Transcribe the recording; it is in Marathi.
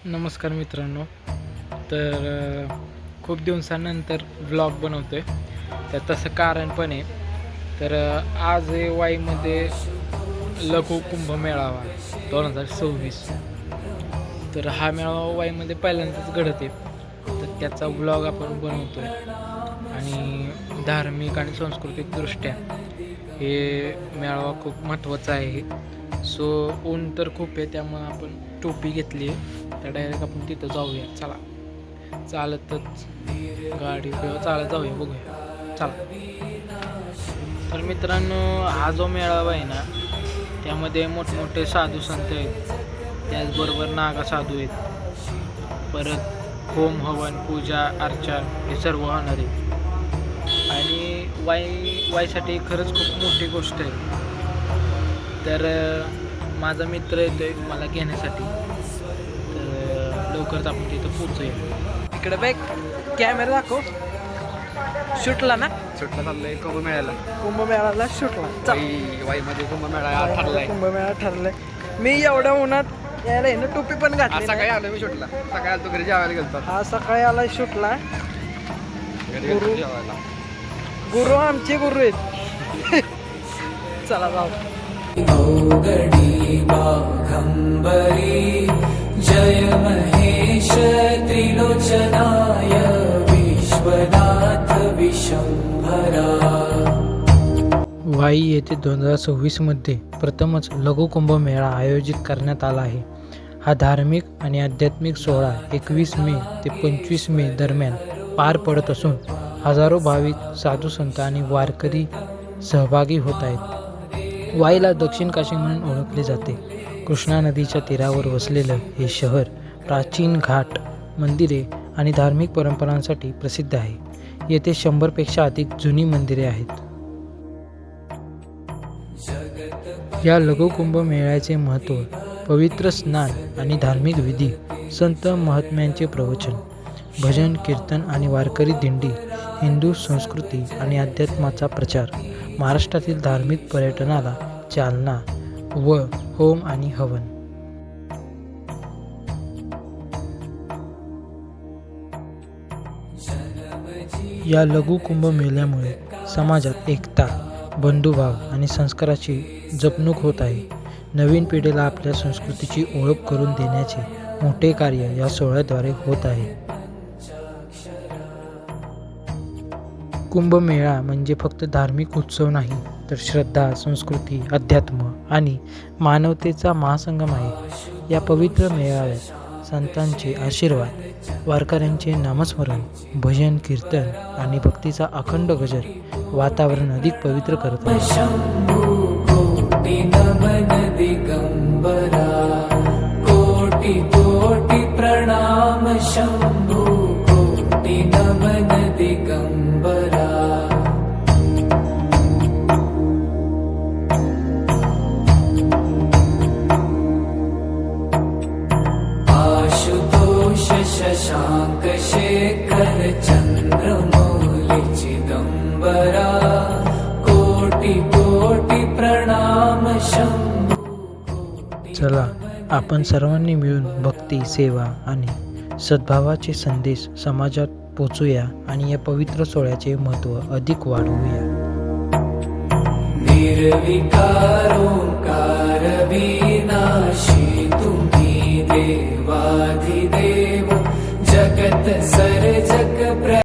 नमस्कार मित्रांनो. खूप दिवसानंतर व्लॉग बनवतो आहे. तर तसं कारण पण आहे. आज आहे वाईमध्ये लघु कुंभ मेळावा 2026. तर हा मेळावा वाईमध्ये पहिल्यांदाच घडत आहे. तर त्याचा व्लॉग आपण बनवतो आहे. आणि धार्मिक आणि सांस्कृतिकदृष्ट्या हे मेळावा खूप महत्त्वाचा आहे. सो ऊन तर खूप आहे, त्यामुळे आपण टोपी घेतली आहे. तर डायरेक्ट आपण तिथं जाऊया. चला, चालतच गाडी किंवा चालत जाऊया, बघूया. चला. तर मित्रांनो, हा जो मेळावा आहे ना, त्यामध्ये मोठमोठे साधू संत आहेत, त्याचबरोबर नागा साधू आहेत. परत होम हवन पूजा अर्चा हे सर्व होणार आहे. आणि वाईसाठी खरंच खूप मोठी गोष्ट आहे. तर माझा मित्र येतोय मला घेण्यासाठी. तर लवकरच आपण तिथं पोहोचूया. इकडे बॅग कॅमेरा दाखव. शूटला ना, सुटला चाललंय कुंभमेळ्याला शूटला. वाईमध्ये कुंभमेळा ठरलाय. मी एवढ्या उन्हात यायला ना टोपी पण घातली. सकाळी आलो मी शूटला. सकाळी आलो घरी जेवायला गेलो. हा सकाळी आला शूटला. घरी जेवायला. गुरु आमचे गुरु आहेत. चला जाऊ. गडी बाघंबरी जय महेश त्रिलोचनाय विश्वनाथ विशंभरा. वाई येथे 2026 मध्ये प्रथमच लघु कुंभमेळा आयोजित करण्यात आला आहे. हा धार्मिक आणि आध्यात्मिक सोहळा 21 मे ते 25 मे दरम्यान पार पडत असून हजारो भाविक साधू संत आणि वारकरी सहभागी होत आहेत. वाईला दक्षिण काशी म्हणून ओळखले जाते. कृष्णा नदीच्या तीरावर वसलेलं हे शहर प्राचीन घाट, मंदिरे आणि धार्मिक परंपरांसाठी प्रसिद्ध आहे. येथे 100 पेक्षा अधिक जुनी मंदिरे आहेत. या लघु कुंभमेळ्याचे महत्त्व: पवित्र स्नान आणि धार्मिक विधी, संत महात्म्यांचे प्रवचन, भजन कीर्तन आणि वारकरी दिंडी, हिंदू संस्कृती आणि अध्यात्माचा प्रचार, महाराष्ट्रातील धार्मिक पर्यटनाला चालना व होम आणि हवन. या लघु कुंभमेळ्यामुळे समाजात एकता, बंधुभाव आणि संस्काराची जपणूक होत आहे. नवीन पिढीला आपल्या संस्कृतीची ओळख करून देण्याचे मोठे कार्य या सोहळ्याद्वारे होत आहे. कुंभमेळा म्हणजे फक्त धार्मिक उत्सव नाही, तर श्रद्धा, संस्कृती, अध्यात्म आणि मानवतेचा महासंगम आहे. या पवित्र मेळाव्यात संतांचे आशीर्वाद, वारकऱ्यांचे नामस्मरण, भजन कीर्तन आणि भक्तीचा अखंड गजर वातावरण अधिक पवित्र करत आहे. कोटी कोटी प्रणाम शंभू, कोटी नमन दिगंबरा. आशुतोष शशांक शेखर चंद्रमौली चिदंबरा. कोटी कोटी प्रणाम शंभू. चला, आपण सर्वांनी मिळून भक्ती, सेवा आणि सद्भावाचे संदेश समाजात पोचूया आणि या पवित्र सोहळ्याचे महत्त्व अधिक वाढवूया. निर्विकार ओंकार विनाशी तुम्ही देवाधिदेव, जगत सर्जक